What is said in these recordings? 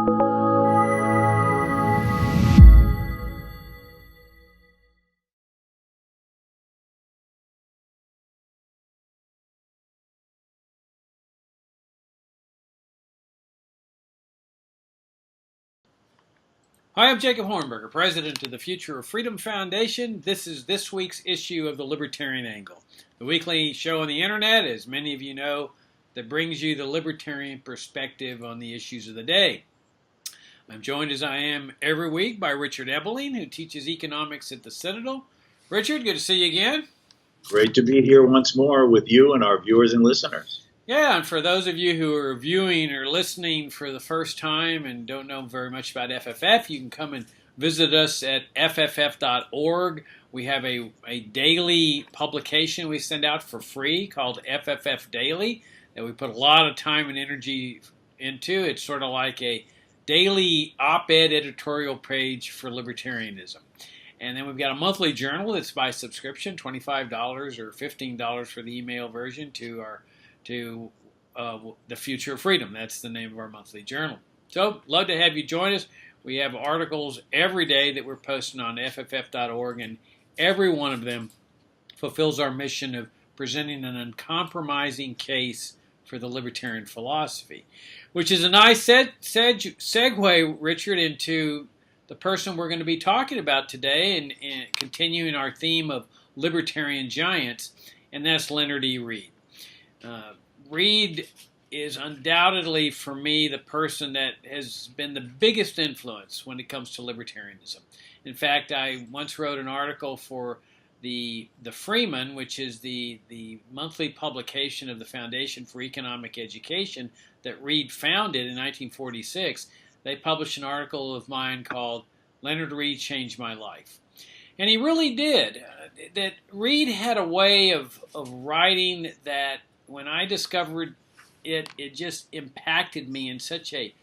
Hi, I'm Jacob Hornberger, president of the Future of Freedom Foundation. This is this week's issue of the Libertarian Angle, the weekly show on the internet, as many of you know, that brings you the libertarian perspective on the issues of the day. I'm joined as I am every week by Richard Ebeling, who teaches economics at the Citadel. Richard, good to see you again. Great to be here once more with you and our viewers and listeners. Yeah, and for those of you who are viewing or listening for the first time and don't know very much about FFF, you can come and visit us at fff.org. We have a daily publication we send out for free called FFF Daily that we put a lot of time and energy into. It's sort of like a daily op-ed editorial page for libertarianism. And then we've got a monthly journal that's by subscription, $25 or $15 for the email version to the Future of Freedom. That's the name of our monthly journal. So, love to have you join us. We have articles every day that we're posting on fff.org, and every one of them fulfills our mission of presenting an uncompromising case for the libertarian philosophy, which is a nice segue, Richard, into the person we're going to be talking about today and continuing our theme of libertarian giants, and that's Leonard E. Read. Read is undoubtedly, for me, the person that has been the biggest influence when it comes to libertarianism. In fact, I once wrote an article for the Freeman, which is the monthly publication of the Foundation for Economic Education that Read founded in 1946. They published an article of mine called Leonard Read Changed My Life. And he really did. That Read had a way of writing that when I discovered it, it just impacted me in such a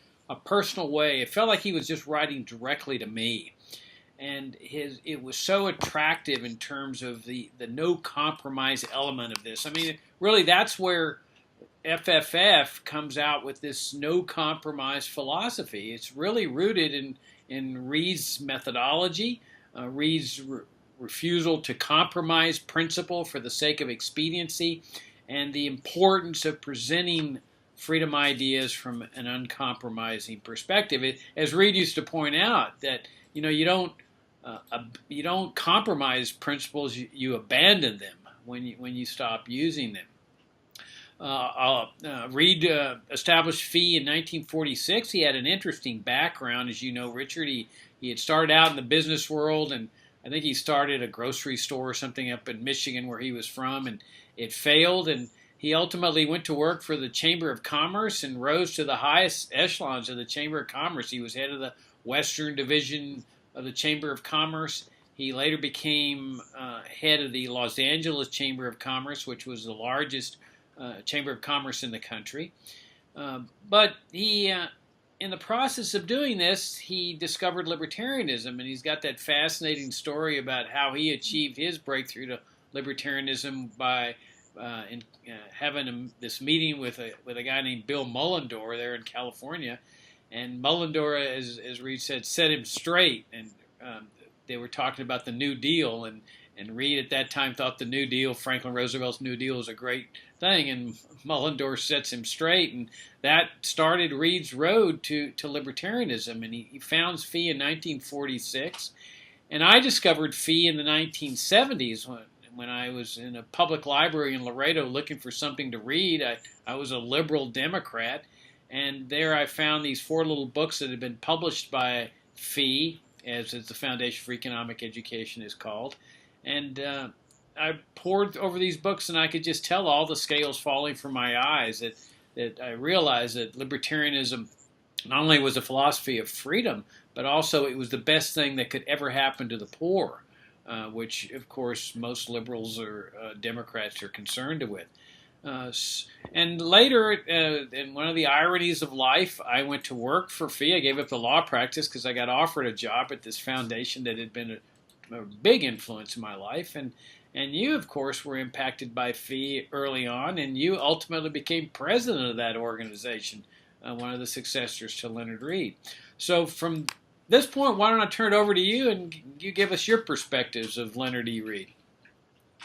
personal way. It felt like he was just writing directly to me. And it was so attractive in terms of the no compromise element of this. I mean, really, that's where FFF comes out with this no compromise philosophy. It's really rooted in Read's methodology, Read's refusal to compromise principle for the sake of expediency, and the importance of presenting freedom ideas from an uncompromising perspective. As Read used to point out, that you don't compromise principles; you abandon them when you stop using them. Read established fee in 1946. He had an interesting background, as you know, Richard. He had started out in the business world, and I think he started a grocery store or something up in Michigan where he was from, and it failed, and he ultimately went to work for the Chamber of Commerce and rose to the highest echelons of the Chamber of Commerce. He was head of the Western Division of the Chamber of Commerce. He later became head of the Los Angeles Chamber of Commerce, which was the largest Chamber of Commerce in the country. But he, in the process of doing this, he discovered libertarianism, and he's got that fascinating story about how he achieved his breakthrough to libertarianism by having this meeting with a guy named Bill Mullendore there in California. And Mullendore, as Read said, set him straight, and they were talking about the New Deal, and Read at that time thought the New Deal, Franklin Roosevelt's New Deal, was a great thing, and Mullendore sets him straight, and that started Read's road to libertarianism, and he founds FEE in 1946, and I discovered FEE in the 1970s when I was in a public library in Laredo looking for something to read. I was a liberal Democrat, and there I found these 4 little books that had been published by FEE, as the Foundation for Economic Education is called, and I pored over these books, and I could just tell all the scales falling from my eyes, that I realized that libertarianism not only was a philosophy of freedom, but also it was the best thing that could ever happen to the poor, which, of course, most liberals or Democrats are concerned with. And later, in one of the ironies of life, I went to work for FEE. I gave up the law practice because I got offered a job at this foundation that had been a big influence in my life. And you, of course, were impacted by FEE early on, and you ultimately became president of that organization one of the successors to Leonard Read. So from this point, why don't I turn it over to you and you give us your perspectives of Leonard E. Read?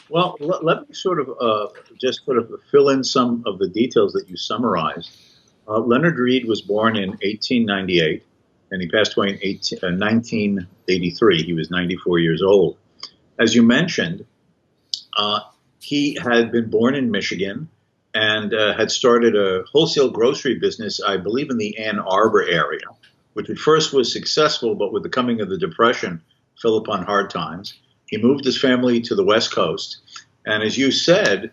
Well, let me sort of just sort of fill in some of the details that you summarized. Leonard Read was born in 1898, and he passed away in 1983. He was 94 years old. As you mentioned, he had been born in Michigan and had started a wholesale grocery business, I believe, in the Ann Arbor area, which at first was successful, but with the coming of the Depression, fell upon hard times. He moved his family to the West Coast, and as you said,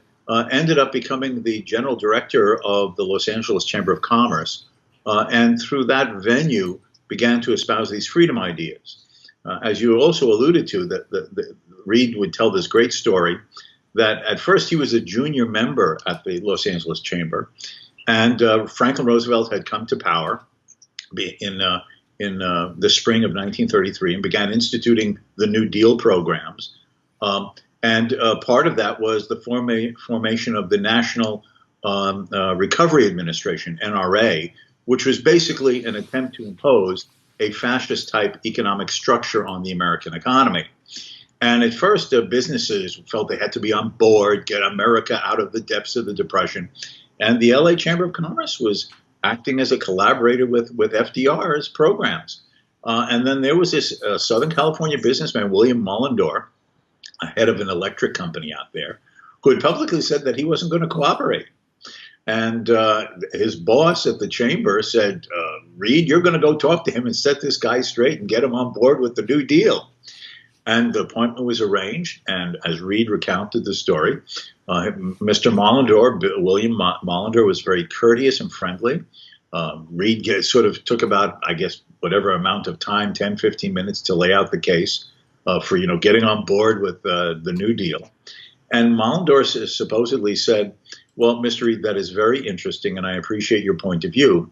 ended up becoming the general director of the Los Angeles Chamber of Commerce, and through that venue began to espouse these freedom ideas. As you also alluded to, that Read would tell this great story that at first he was a junior member at the Los Angeles Chamber, and Franklin Roosevelt had come to power in the spring of 1933 and began instituting the New Deal programs. And part of that was the formation of the National Recovery Administration, NRA, which was basically an attempt to impose a fascist-type economic structure on the American economy. And at first, businesses felt they had to be on board, get America out of the depths of the Depression. And the LA Chamber of Commerce was acting as a collaborator with FDR's programs. And then there was this Southern California businessman, William Mullendorf, head of an electric company out there, who had publicly said that he wasn't going to cooperate. And his boss at the chamber said, Read, you're going to go talk to him and set this guy straight and get him on board with the New Deal. And the appointment was arranged, and as Read recounted the story, Mr. Mullendorf, William Mullendorf, was very courteous and friendly. Read sort of took about, I guess, whatever amount of time, 10, 15 minutes to lay out the case for, getting on board with the New Deal. And Mullendorf supposedly said, well, Mr. Read, that is very interesting, and I appreciate your point of view,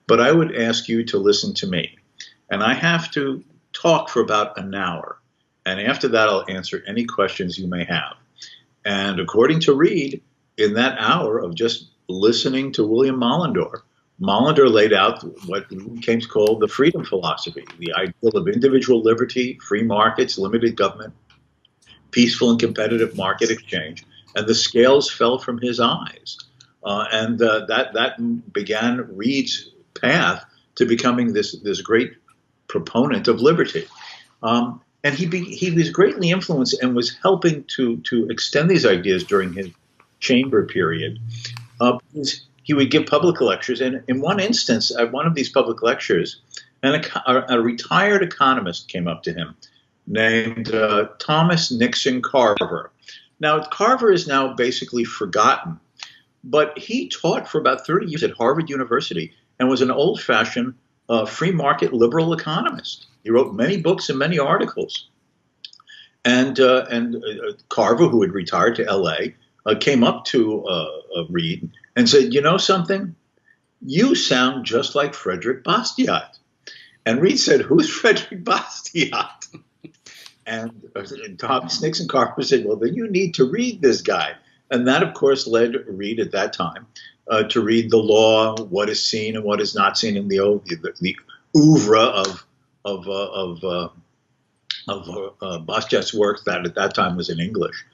but I would ask you to listen to me. And I have to talk for about an hour. And after that, I'll answer any questions you may have. And according to Read, in that hour of just listening to William Mullendorf, Mullendorf laid out what became called the freedom philosophy, the ideal of individual liberty, free markets, limited government, peaceful and competitive market exchange. And the scales fell from his eyes. And that began Read's path to becoming this great proponent of liberty. And he was greatly influenced and was helping to extend these ideas during his chamber period. He would give public lectures, and in one instance, at one of these public lectures, a retired economist came up to him named Thomas Nixon Carver. Now, Carver is now basically forgotten, but he taught for about 30 years at Harvard University and was an old-fashioned free market liberal economist. He wrote many books and many articles. And Carver, who had retired to L.A., came up to Read and said, you know something? You sound just like Frederick Bastiat. And Read said, who's Frederick Bastiat? And Thomas Nixon Carver said, well, then you need to read this guy. And that, of course, led Read at that time to read the law, what is seen and what is not seen in the oeuvre of Bastiat's work that at that time was in English.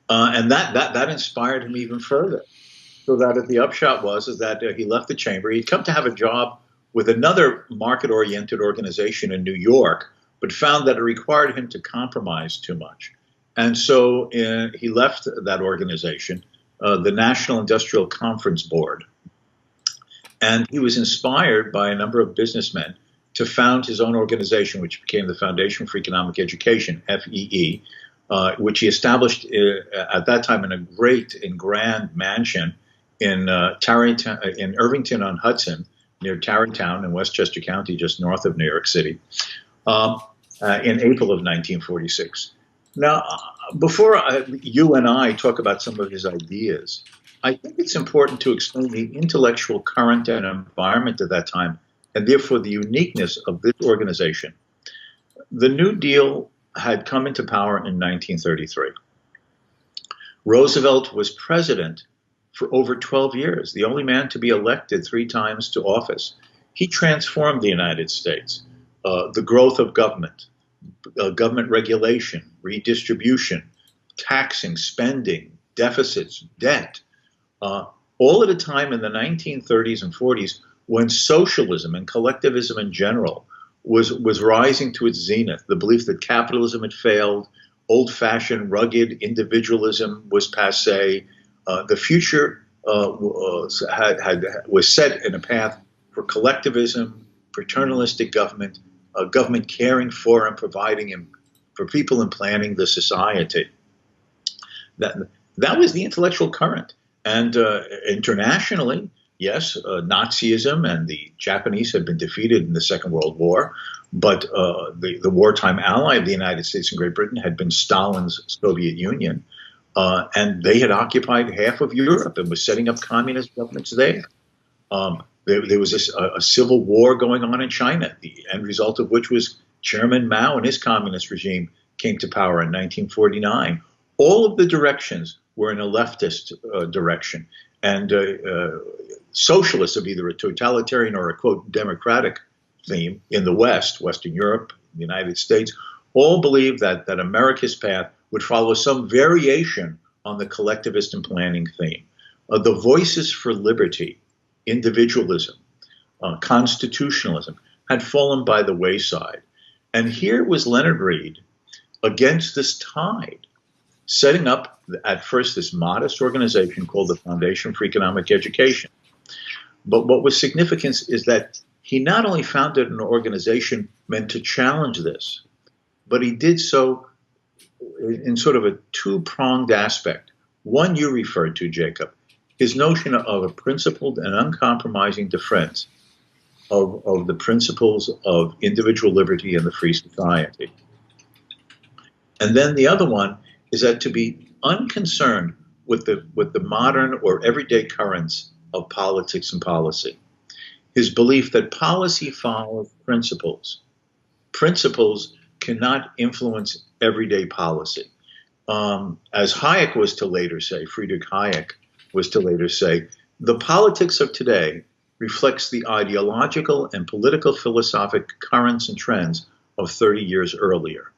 And that inspired him even further. So that the upshot was that he left the chamber. He'd come to have a job with another market-oriented organization in New York, but found that it required him to compromise too much. And so he left that organization, the National Industrial Conference Board. And he was inspired by a number of businessmen to found his own organization, which became the Foundation for Economic Education, FEE, which he established at that time in a great and grand mansion in Irvington on Hudson, near Tarrytown in Westchester County, just north of New York City, in April of 1946. Now, before you and I talk about some of his ideas, I think it's important to explain the intellectual current and environment at that time, and therefore the uniqueness of this organization. The New Deal had come into power in 1933. Roosevelt was president for over 12 years, the only man to be elected 3 times to office. He transformed the United States. The growth of government, government regulation, redistribution, taxing, spending, deficits, debt, all at a time in the 1930s and 40s when socialism and collectivism in general was rising to its zenith. The belief that capitalism had failed, old-fashioned, rugged individualism was passé. The future was set in a path for collectivism, paternalistic government, government caring for and providing for people and planning the society. That was the intellectual current. And internationally, yes, Nazism and the Japanese had been defeated in the Second World War, but the wartime ally of the United States and Great Britain had been Stalin's Soviet Union, and they had occupied half of Europe and was setting up communist governments there. There was a civil war going on in China, the end result of which was Chairman Mao and his communist regime came to power in 1949. All of the directions were in a leftist direction. And socialists of either a totalitarian or a, quote, democratic theme in the West, Western Europe, the United States, all believed that America's path would follow some variation on the collectivist and planning theme. The voices for liberty, individualism, constitutionalism had fallen by the wayside. And here was Leonard Read against this tide, setting up at first this modest organization called the Foundation for Economic Education. But what was significant is that he not only founded an organization meant to challenge this, but he did so in sort of a two-pronged aspect. One you referred to, Jacob, his notion of a principled and uncompromising defense of the principles of individual liberty and the free society. And then the other one is that to be unconcerned with the modern or everyday currents of politics and policy. His belief that policy follows principles. Principles cannot influence everyday policy. As Hayek was to later say, Friedrich Hayek was to later say, the politics of today reflects the ideological and political philosophic currents and trends of 30 years earlier.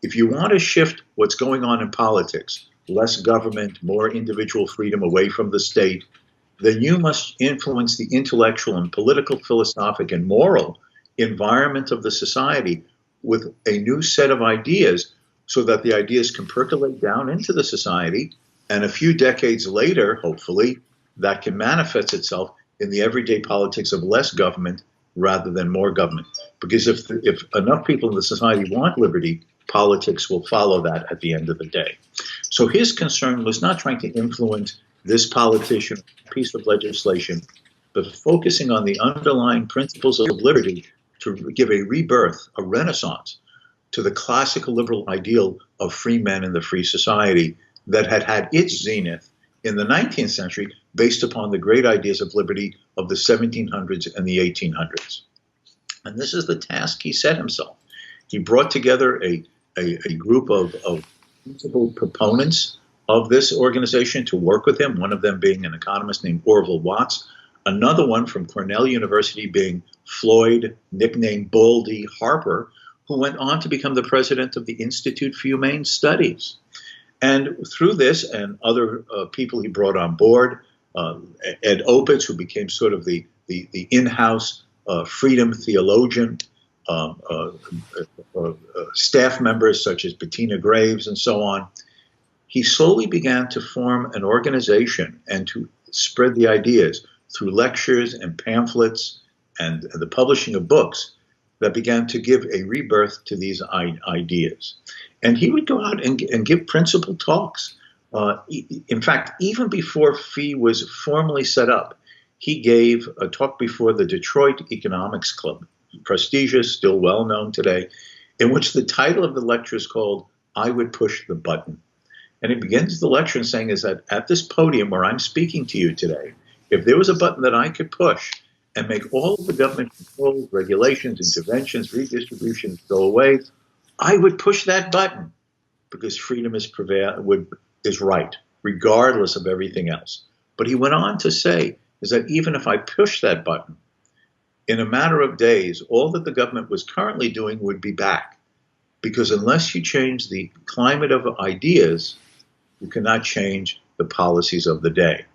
If you want to shift what's going on in politics, less government, more individual freedom away from the state, then you must influence the intellectual and political, philosophic, and moral environment of the society with a new set of ideas so that the ideas can percolate down into the society. And a few decades later, hopefully, that can manifest itself in the everyday politics of less government rather than more government. Because if enough people in the society want liberty, politics will follow that at the end of the day. So his concern was not trying to influence this politician piece of legislation, but focusing on the underlying principles of liberty to give a rebirth, a renaissance, to the classical liberal ideal of free men in the free society that had had its zenith in the 19th century based upon the great ideas of liberty of the 1700s and the 1800s. And this is the task he set himself. He brought together a group of principal proponents of this organization to work with him, one of them being an economist named Orville Watts, another one from Cornell University being Floyd, nicknamed Baldy Harper, who went on to become the president of the Institute for Humane Studies. And through this and other people he brought on board, Ed Opitz, who became sort of the in-house freedom theologian, staff members such as Bettina Graves and so on, he slowly began to form an organization and to spread the ideas through lectures and pamphlets and the publishing of books that began to give a rebirth to these ideas. And he would go out and give principled talks. In fact, even before FEE was formally set up, he gave a talk before the Detroit Economics Club, prestigious, still well known today, in which the title of the lecture is called, I Would Push the Button. And he begins the lecture saying is that at this podium where I'm speaking to you today, if there was a button that I could push and make all of the government controls, regulations, interventions, redistributions go away, I would push that button because freedom is right, regardless of everything else. But he went on to say is that even if I push that button, in a matter of days, all that the government was currently doing would be back. Because unless you change the climate of ideas, you cannot change the policies of the day.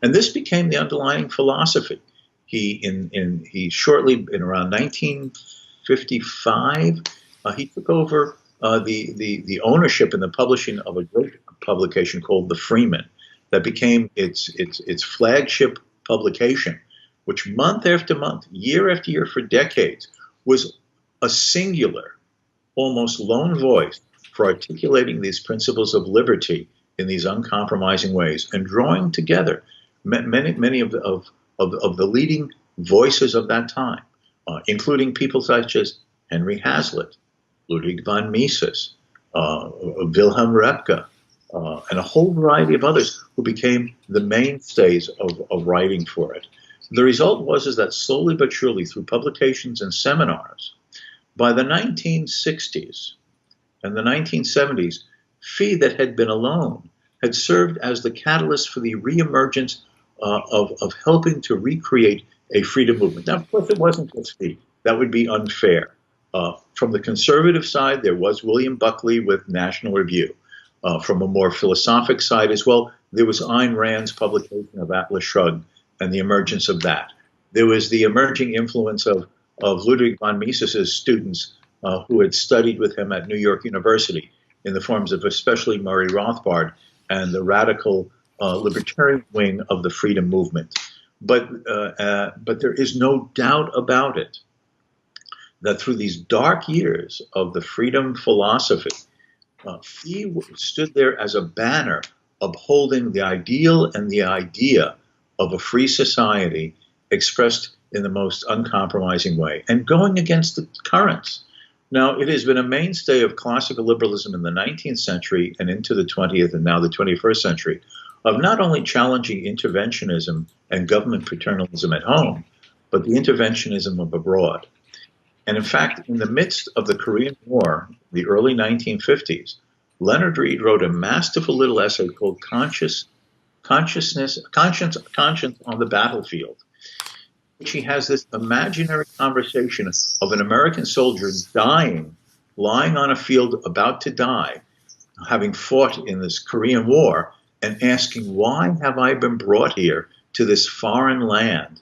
And this became the underlying philosophy. He shortly, in around 1955, he took over the ownership and the publishing of a great publication called The Freeman that became its flagship publication, which month after month, year after year for decades, was a singular, almost lone voice for articulating these principles of liberty in these uncompromising ways and drawing together many of the leading voices of that time, including people such as Henry Hazlitt, Ludwig von Mises, Wilhelm Röpke, and a whole variety of others who became the mainstays of writing for it. The result was that slowly but surely, through publications and seminars, by the 1960s and the 1970s, fee that had been alone had served as the catalyst for the reemergence of helping to recreate a freedom movement. Now, of course, it wasn't just fee. That would be unfair. From the conservative side, there was William Buckley with National Review. From a more philosophic side as well, there was Ayn Rand's publication of Atlas Shrugged and the emergence of that. There was the emerging influence of Ludwig von Mises's students who had studied with him at New York University in the forms of especially Murray Rothbard and the radical libertarian wing of the freedom movement. But there is no doubt about it that through these dark years of the freedom philosophy, he stood there as a banner upholding the ideal and the idea of a free society expressed in the most uncompromising way and going against the currents. Now, it has been a mainstay of classical liberalism in the 19th century and into the 20th and now the 21st century of not only challenging interventionism and government paternalism at home, but the interventionism of abroad. And in fact, in the midst of the Korean War, the early 1950s, Leonard Read wrote a masterful little essay called Conscience on the Battlefield, which he has this imaginary conversation of an American soldier dying, lying on a field about to die, having fought in this Korean War, and asking, why have I been brought here to this foreign land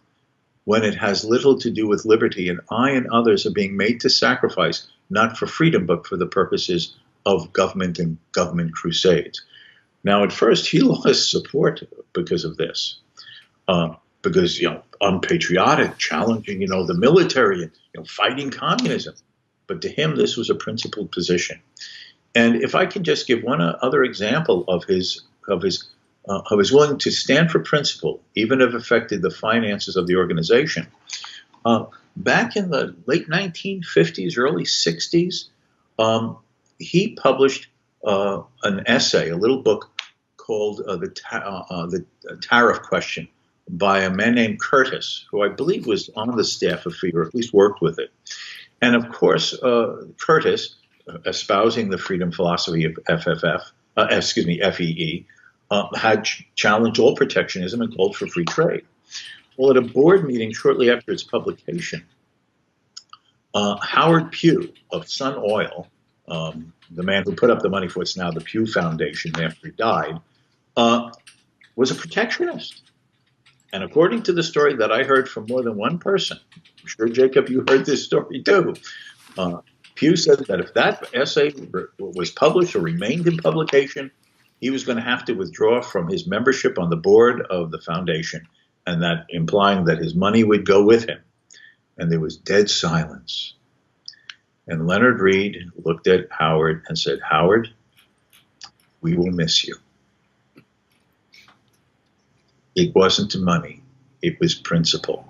when it has little to do with liberty, and I and others are being made to sacrifice, not for freedom, but for the purposes of government and government crusades. Now, at first, he lost support because of this, because, unpatriotic, challenging, the military, and, fighting communism. But to him, this was a principled position. And if I can just give one other example of his willing to stand for principle, even if it affected the finances of the organization. Back in the late 1950s, early 60s, he published an essay, a little book called the Tariff Question by a man named Curtis, who I believe was on the staff of FEE, or at least worked with it. And of course, Curtis, espousing the freedom philosophy of FEE, had challenged all protectionism and called for free trade. Well, at a board meeting shortly after its publication, Howard Pugh of Sun Oil, the man who put up the money for what's now the Pew Foundation after he died, was a protectionist. And according to the story that I heard from more than one person, I'm sure, Jacob, you heard this story too, Pugh said that if that essay was published or remained in publication, he was going to have to withdraw from his membership on the board of the foundation, and that implying that his money would go with him. And there was dead silence. And Leonard Read looked at Howard and said, Howard, we will miss you. It wasn't money, it was principle.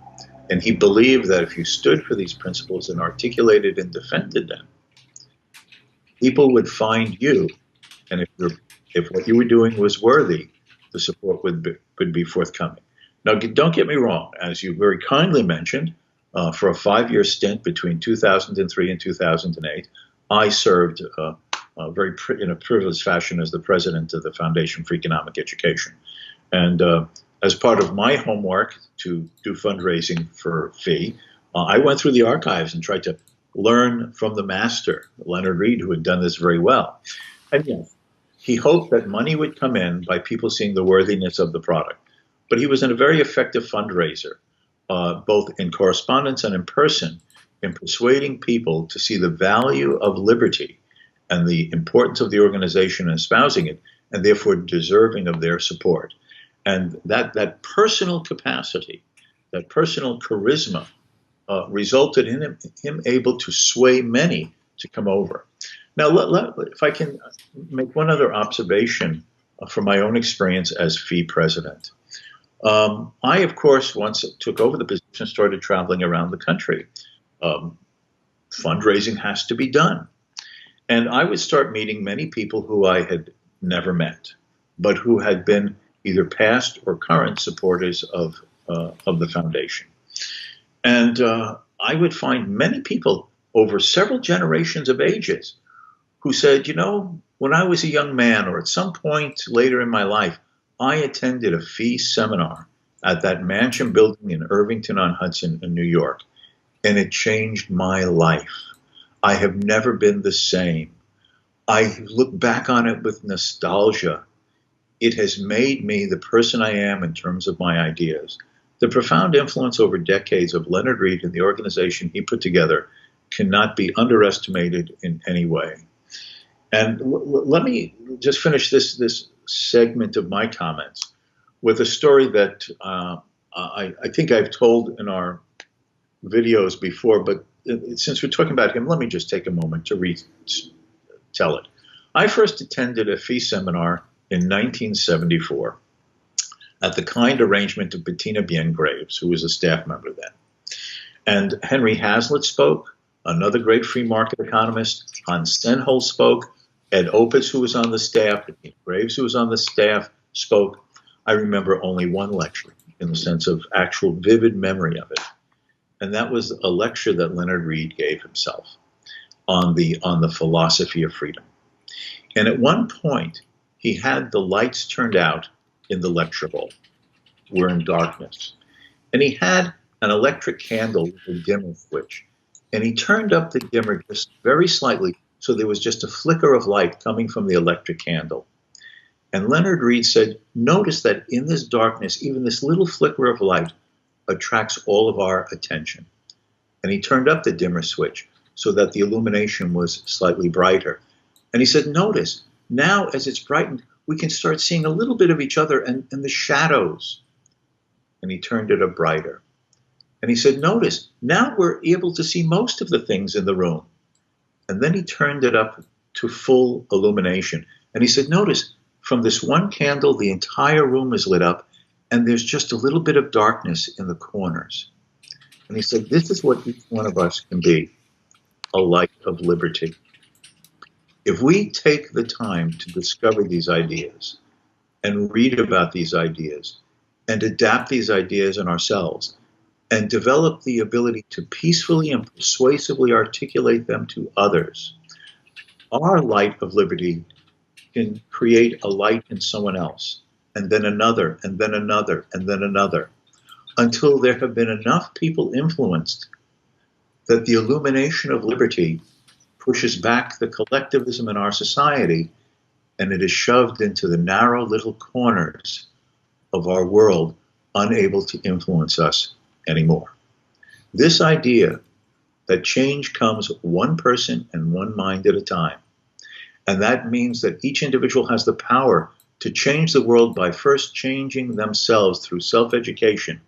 And he believed that if you stood for these principles and articulated and defended them, people would find you. And if what you were doing was worthy, the support would be forthcoming. Now, don't get me wrong. As you very kindly mentioned, for a 5-year stint between 2003 and 2008, I served in a privileged fashion as the president of the Foundation for Economic Education. And as part of my homework to do fundraising for fee, I went through the archives and tried to learn from the master, Leonard Reed, who had done this very well. And yes, he hoped that money would come in by people seeing the worthiness of the product. But he was a very effective fundraiser, both in correspondence and in person, in persuading people to see the value of liberty and the importance of the organization and espousing it, and therefore deserving of their support. And that personal capacity, that personal charisma, resulted in him able to sway many to come over. Now, if I can make one other observation from my own experience as fee president. I, of course, once took over the position, started traveling around the country. Fundraising has to be done. And I would start meeting many people who I had never met, but who had been either past or current supporters of the foundation. And I would find many people over several generations of ages who said, you know, when I was a young man or at some point later in my life, I attended a fee seminar at that mansion building in Irvington-on-Hudson in New York, and it changed my life. I have never been the same. I look back on it with nostalgia. It has made me the person I am in terms of my ideas. The profound influence over decades of Leonard Reed and the organization he put together cannot be underestimated in any way. And let me just finish this segment of my comments with a story that I think I've told in our videos before, but since we're talking about him, let me just take a moment to retell it. I first attended a fee seminar in 1974 at the kind arrangement of Bettina Bien-Graves, who was a staff member then. And Henry Hazlitt spoke, another great free market economist. Hans Stenholz spoke. Ed Opitz, who was on the staff, Bettina Graves, who was on the staff, spoke. I remember only one lecture in the sense of actual vivid memory of it. And that was a lecture that Leonard Reed gave himself on the philosophy of freedom. And at one point, he had the lights turned out in the lecture hall. We're in darkness. And he had an electric candle with a dimmer switch. And he turned up the dimmer just very slightly, so there was just a flicker of light coming from the electric candle. And Leonard Reed said, notice that in this darkness, even this little flicker of light attracts all of our attention. And he turned up the dimmer switch so that the illumination was slightly brighter. And he said, notice, now as it's brightened, we can start seeing a little bit of each other and the shadows. And he turned it up brighter. And he said, notice, now we're able to see most of the things in the room. And then he turned it up to full illumination. And he said, notice, from this one candle, the entire room is lit up, and there's just a little bit of darkness in the corners. And he said, this is what each one of us can be, a light of liberty. If we take the time to discover these ideas and read about these ideas and adapt these ideas in ourselves and develop the ability to peacefully and persuasively articulate them to others, our light of liberty can create a light in someone else, and then another, and then another, and then another, until there have been enough people influenced that the illumination of liberty pushes back the collectivism in our society, and it is shoved into the narrow little corners of our world, unable to influence us anymore. This idea that change comes one person and one mind at a time, and that means that each individual has the power to change the world by first changing themselves through self-education,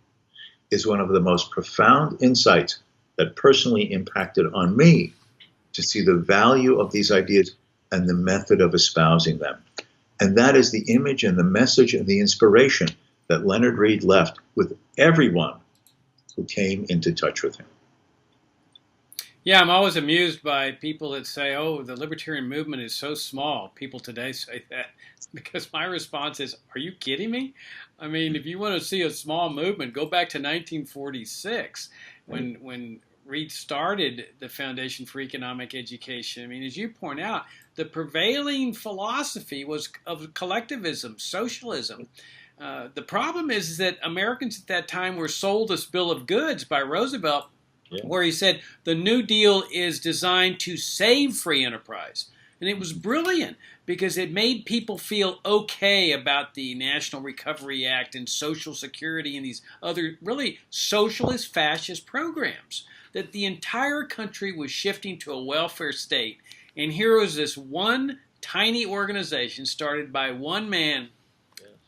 is one of the most profound insights that personally impacted on me to see the value of these ideas and the method of espousing them. And that is the image and the message and the inspiration that Leonard Reed left with everyone who came into touch with him. Yeah, I'm always amused by people that say, oh, the libertarian movement is so small. People today say that because my response is, are you kidding me? I mean, if you want to see a small movement, go back to 1946 when Reed started the Foundation for Economic Education. I mean, as you point out, the prevailing philosophy was of collectivism, socialism. The problem is that Americans at that time were sold this bill of goods by Roosevelt, where he said the New Deal is designed to save free enterprise. And it was brilliant because it made people feel okay about the National Recovery Act and Social Security and these other really socialist, fascist programs. That the entire country was shifting to a welfare state. And here was this one tiny organization started by one man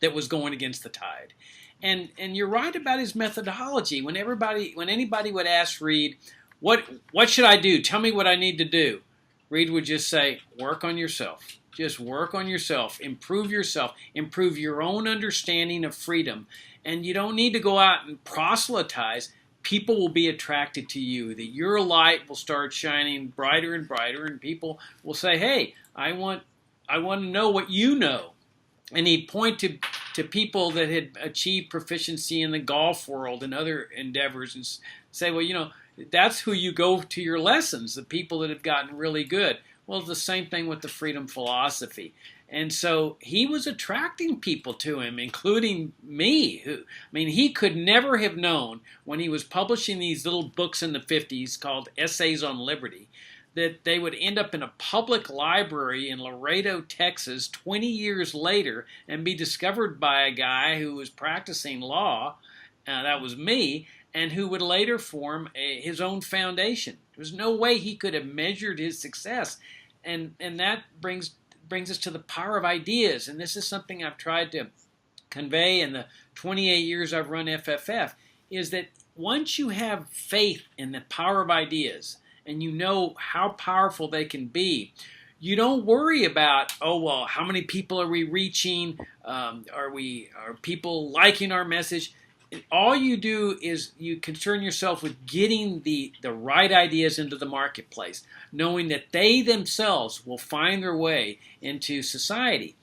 that was going against the tide. And you're right about his methodology. When anybody would ask Reed, what should I do? Tell me what I need to do. Reed would just say, work on yourself. Just work on yourself. Improve your own understanding of freedom. And you don't need to go out and proselytize. People will be attracted to you. That your light will start shining brighter and brighter, and people will say, hey, I want to know what you know. And he'd point to people that had achieved proficiency in the golf world and other endeavors and say, well, that's who you go to your lessons, the people that have gotten really good. Well, it's the same thing with the freedom philosophy. And so he was attracting people to him, including me. He could never have known when he was publishing these little books in the 50s called Essays on Liberty, that they would end up in a public library in Laredo, Texas, 20 years later and be discovered by a guy who was practicing law, that was me, and who would later form his own foundation. There was no way he could have measured his success. And that brings us to the power of ideas. And this is something I've tried to convey in the 28 years I've run FFF, is that once you have faith in the power of ideas, and you know how powerful they can be, you don't worry about, how many people are we reaching? Are people liking our message? All you do is you concern yourself with getting the right ideas into the marketplace, knowing that they themselves will find their way into society.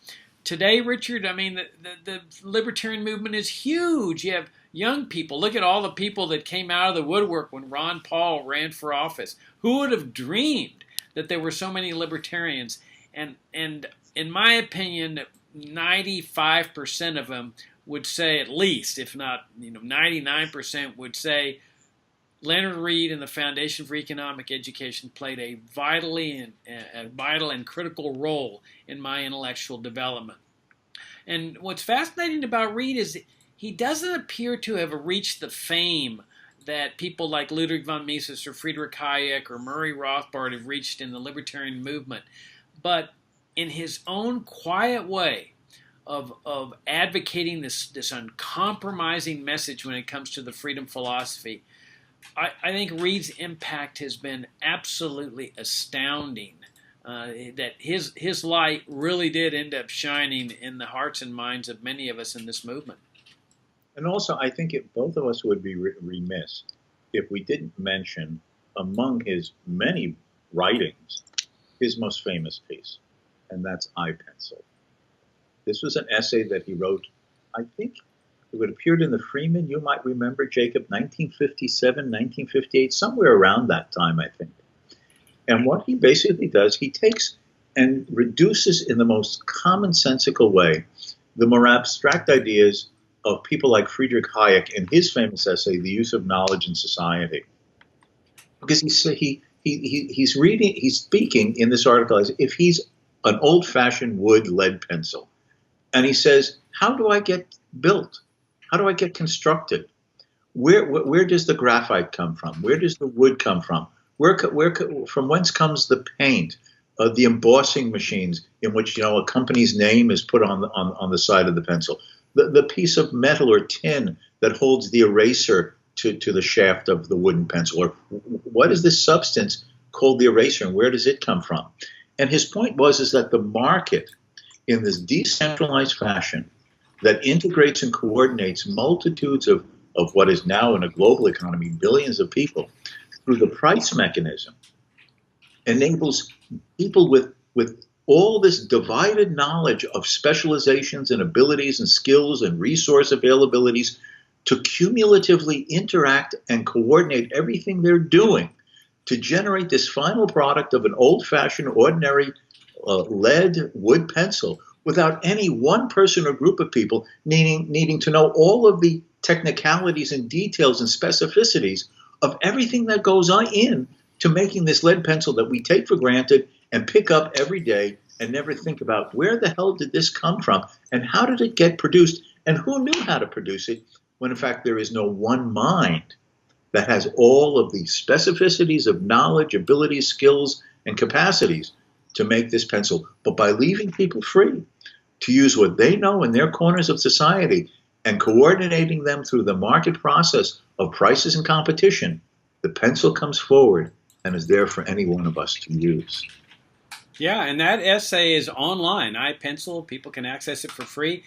Today, Richard, the libertarian movement is huge. You have young people. Look at all the people that came out of the woodwork when Ron Paul ran for office. Who would have dreamed that there were so many libertarians? And in my opinion, 95% of them would say, at least, if not 99%, would say Leonard Reed and the Foundation for Economic Education played a vital and critical role in my intellectual development. And what's fascinating about Reed is he doesn't appear to have reached the fame that people like Ludwig von Mises or Friedrich Hayek or Murray Rothbard have reached in the libertarian movement. But in his own quiet way of advocating this uncompromising message when it comes to the freedom philosophy, I think Reed's impact has been absolutely astounding. That his light really did end up shining in the hearts and minds of many of us in this movement. And also, I think both of us would be remiss if we didn't mention, among his many writings, his most famous piece, and that's I Pencil. This was an essay that he wrote, I think it appeared in the Freeman, you might remember, Jacob, 1957, 1958, somewhere around that time, I think. And what he basically does, he takes and reduces in the most commonsensical way the more abstract ideas of people like Friedrich Hayek in his famous essay, The Use of Knowledge in Society. Because he's speaking in this article as if he's an old-fashioned wood lead pencil. And he says, how do I get built? How do I get constructed? Where does the graphite come from? Where does the wood come from? From whence comes the paint? The embossing machines in which a company's name is put on the side of the pencil. The piece of metal or tin that holds the eraser to the shaft of the wooden pencil, or what is this substance called the eraser, and where does it come from? And his point is that the market, in this decentralized fashion that integrates and coordinates multitudes of what is now in a global economy, billions of people, through the price mechanism, enables people with all this divided knowledge of specializations and abilities and skills and resource availabilities to cumulatively interact and coordinate everything they're doing to generate this final product of an old-fashioned, ordinary lead wood pencil, without any one person or group of people needing to know all of the technicalities and details and specificities of everything that goes on in to making this lead pencil that we take for granted and pick up every day and never think about where the hell did this come from and how did it get produced and who knew how to produce it, when in fact there is no one mind that has all of the specificities of knowledge, abilities, skills, and capacities to make this pencil. But by leaving people free to use what they know in their corners of society and coordinating them through the market process of prices and competition, the pencil comes forward and is there for any one of us to use. Yeah, and that essay is online. iPencil, people can access it for free.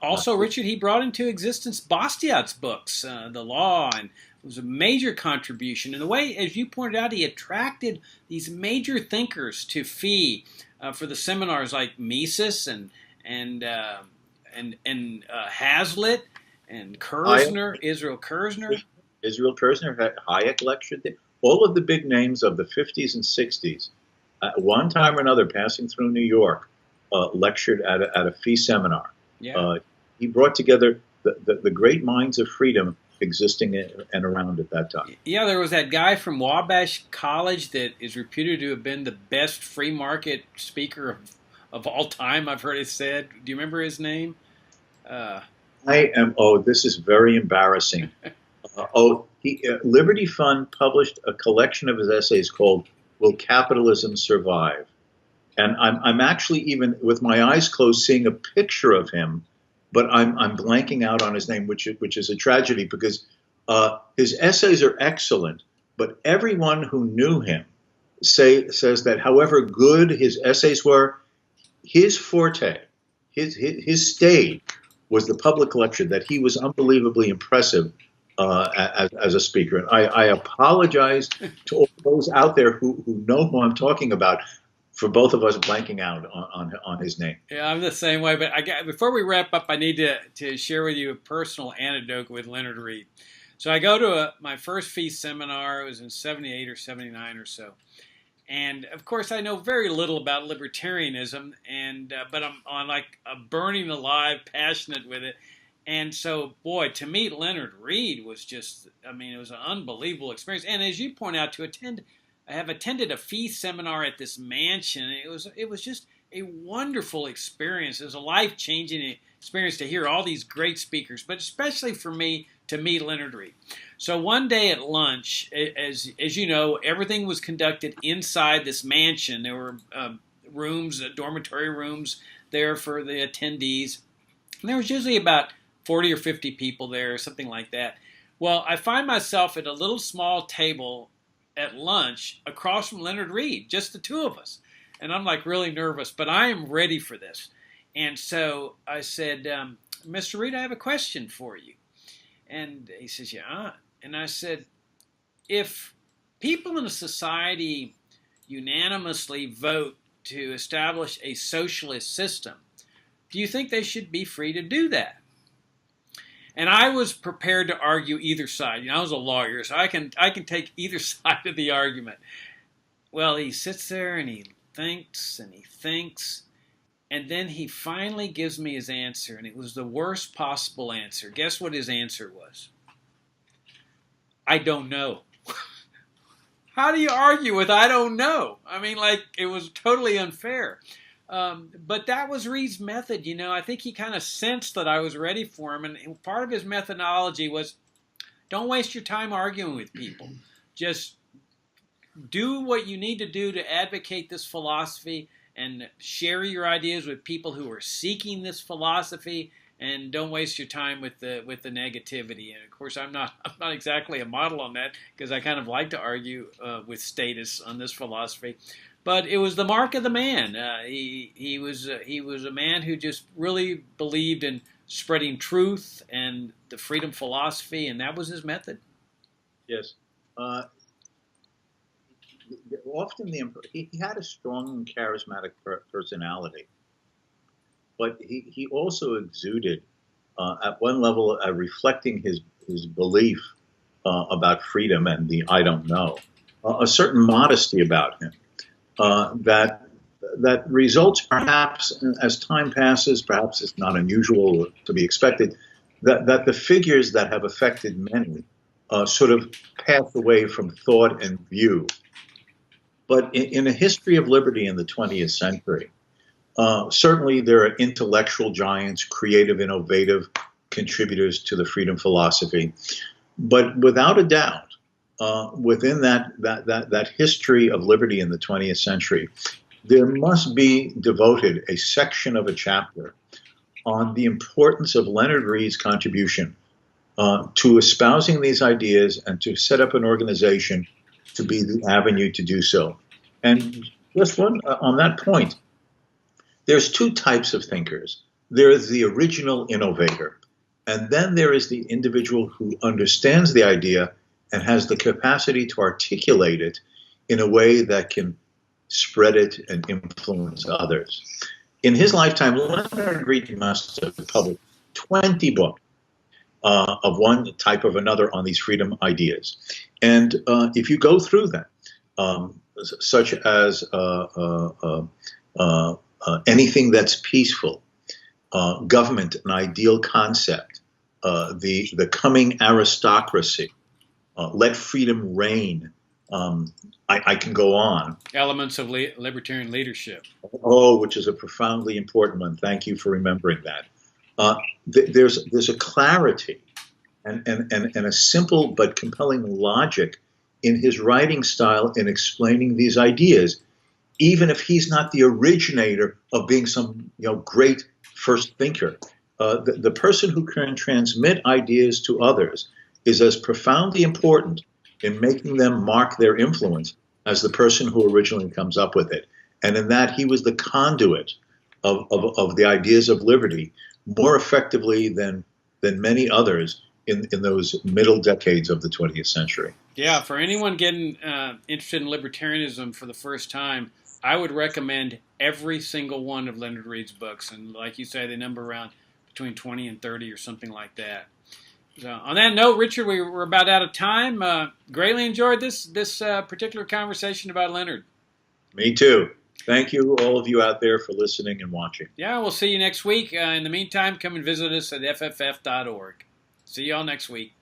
Also, Richard, he brought into existence Bastiat's books, The Law, and it was a major contribution. In the way, as you pointed out, he attracted these major thinkers to Fee for the seminars like Mises and Hazlitt and Kerzner, Israel Kerzner. Israel Kerzner, Hayek lectured there. All of the big names of the 50s and 60s, at one time or another, passing through New York, lectured at a Fee seminar. Yeah. He brought together the great minds of freedom existing and around at that time. Yeah, there was that guy from Wabash College that is reputed to have been the best free market speaker of all time, I've heard it said. Do you remember his name? This is very embarrassing. Liberty Fund published a collection of his essays called Will Capitalism Survive? And I'm actually, even with my eyes closed, seeing a picture of him, but I'm blanking out on his name, which is a tragedy, because his essays are excellent, but everyone who knew him says that however good his essays were, his forte, his stage was the public lecture, that he was unbelievably impressive as a speaker. And I apologize to all those out there who know who I'm talking about for both of us blanking out on his name. Yeah, I'm the same way. But before we wrap up, I need to share with you a personal anecdote with Leonard Reed. So I go to my first Fee seminar. It was in 78 or 79 or so. And, of course, I know very little about libertarianism, but I'm on like a burning alive, passionate with it. And so, boy, to meet Leonard Reed was just, it was an unbelievable experience. And as you point out, I have attended a Fee seminar at this mansion. It was just a wonderful experience. It was a life-changing experience to hear all these great speakers, but especially for me to meet Leonard Reed. So one day at lunch, as you know, everything was conducted inside this mansion. There were rooms, dormitory rooms there for the attendees. And there was usually about 40 or 50 people there, something like that. Well, I find myself at a little small table at lunch across from Leonard Reed, just the two of us. And I'm like really nervous, but I am ready for this. And so I said, Mr. Reed, I have a question for you. And he says, yeah. And I said, if people in a society unanimously vote to establish a socialist system, do you think they should be free to do that? And I was prepared to argue either side. I was a lawyer, so I can take either side of the argument. Well, he sits there and he thinks, and then he finally gives me his answer, and it was the worst possible answer. Guess what his answer was? I don't know. How do you argue with I don't know? It was totally unfair. But that was Reed's method. I think he kind of sensed that I was ready for him. And part of his methodology was, don't waste your time arguing with people. Just do what you need to do to advocate this philosophy and share your ideas with people who are seeking this philosophy, and don't waste your time with the negativity. And of course, I'm not exactly a model on that, because I kind of like to argue with status on this philosophy. But it was the mark of the man. He was a man who just really believed in spreading truth and the freedom philosophy, and that was his method. Yes. Often he had a strong and charismatic personality, but he also exuded, at one level, reflecting his belief about freedom and the I don't know, a certain modesty about him. That that results perhaps as time passes, perhaps it's not unusual to be expected, that the figures that have affected many sort of pass away from thought and view. But in a history of liberty in the 20th century, certainly there are intellectual giants, creative, innovative contributors to the freedom philosophy. But without a doubt, within that history of liberty in the 20th century, there must be devoted a section of a chapter on the importance of Leonard Read's contribution to espousing these ideas and to set up an organization to be the avenue to do so. And just one on that point, there's two types of thinkers. There is the original innovator, and then there is the individual who understands the idea and has the capacity to articulate it in a way that can spread it and influence others. In his lifetime, Leonard Read must have published 20 books of one type or another on these freedom ideas. And if you go through them, such as anything that's peaceful, government, an ideal concept, the coming aristocracy, let freedom reign. I can go on. Elements of libertarian leadership. Oh, which is a profoundly important one. Thank you for remembering that. There's a clarity and a simple but compelling logic in his writing style in explaining these ideas, even if he's not the originator of being some great first thinker. The person who can transmit ideas to others is as profoundly important in making them mark their influence as the person who originally comes up with it. And in that, he was the conduit of the ideas of liberty more effectively than many others in those middle decades of the 20th century. Yeah, for anyone getting interested in libertarianism for the first time, I would recommend every single one of Leonard Read's books. And like you say, they number around between 20 and 30 or something like that. So on that note, Richard, we're about out of time. Greatly enjoyed this particular conversation about Leonard. Me too. Thank you, all of you out there, for listening and watching. Yeah, we'll see you next week. In the meantime, come and visit us at fff.org. See you all next week.